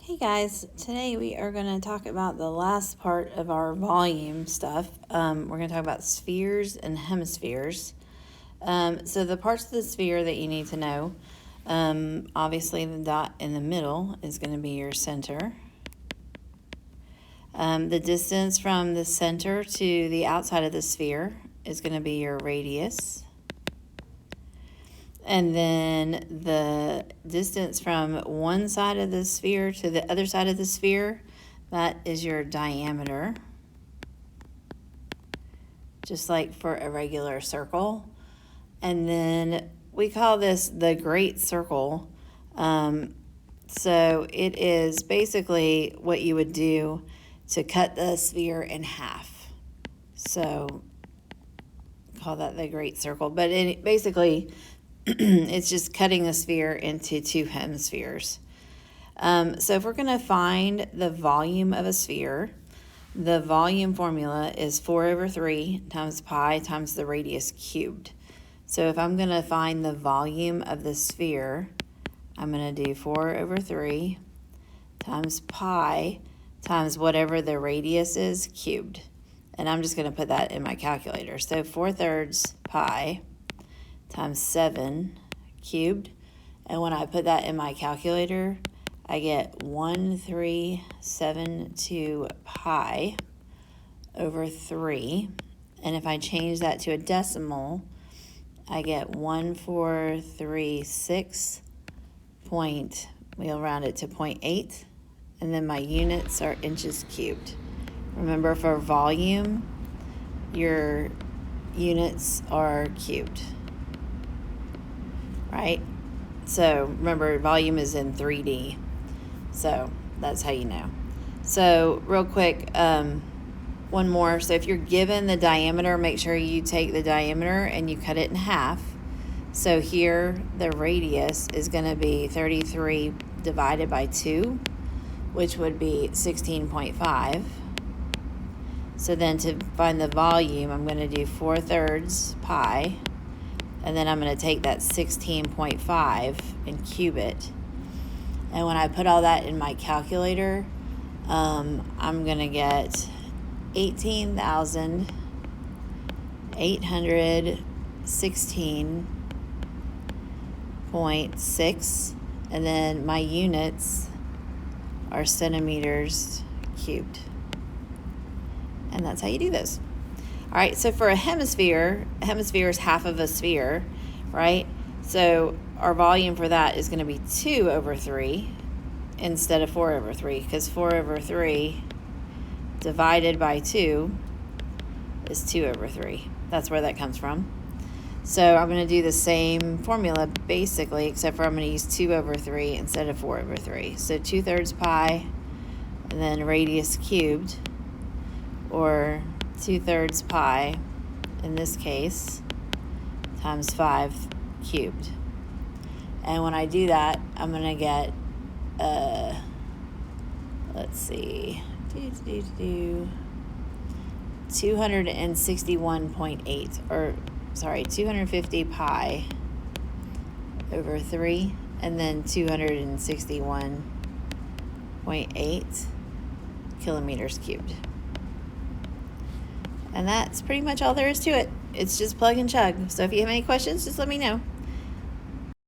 Hey guys, today we are going to talk about the last part of our volume stuff. We're going to talk about spheres and hemispheres. So the parts of the sphere that you need to know, obviously the dot in the middle is going to be your center. The distance from the center to the outside of the sphere is going to be your radius. And then the distance from one side of the sphere to the other side of the sphere, that is your diameter. Just like for a regular circle. And then we call this the great circle. So it is basically what you would do to cut the sphere in half. So call that the great circle. But basically, it's just cutting the sphere into two hemispheres. So if we're going to find the volume of a sphere, the volume formula is 4/3 times pi times the radius cubed. So if I'm going to find the volume of the sphere, I'm going to do 4/3 times pi times whatever the radius is cubed. And I'm just going to put that in my calculator. So 4/3 pi times 7 cubed, and when I put that in my calculator, I get 1372 pi over 3, and if I change that to a decimal, I get 1436 point, we'll round it to 0.8, and then my units are inches cubed. Remember, for volume, your units are cubed. Right? So remember, volume is in 3D. So that's how you know. So real quick, one more. So if you're given the diameter, make sure you take the diameter and you cut it in half. So here the radius is going to be 33 divided by 2, which would be 16.5. So then to find the volume, I'm going to do 4/3 pi. And then I'm going to take that 16.5 and cube it. And when I put all that in my calculator, I'm going to get 18,816.6. And then my units are centimeters cubed. And that's how you do this. All right, so for a hemisphere is half of a sphere, right? So our volume for that is going to be 2/3 instead of 4/3, because 4/3 divided by 2 is 2/3. That's where that comes from. So I'm going to do the same formula basically, except for I'm going to use 2/3 instead of 4/3. So 2/3 pi, and then radius cubed, or 2/3 pi, in this case, times 5 cubed. And when I do that, I'm going to get, let's see, 261.8, or sorry, 250 pi over 3, and then 261.8 kilometers cubed. And that's pretty much all there is to it. It's just plug and chug. So if you have any questions, just let me know.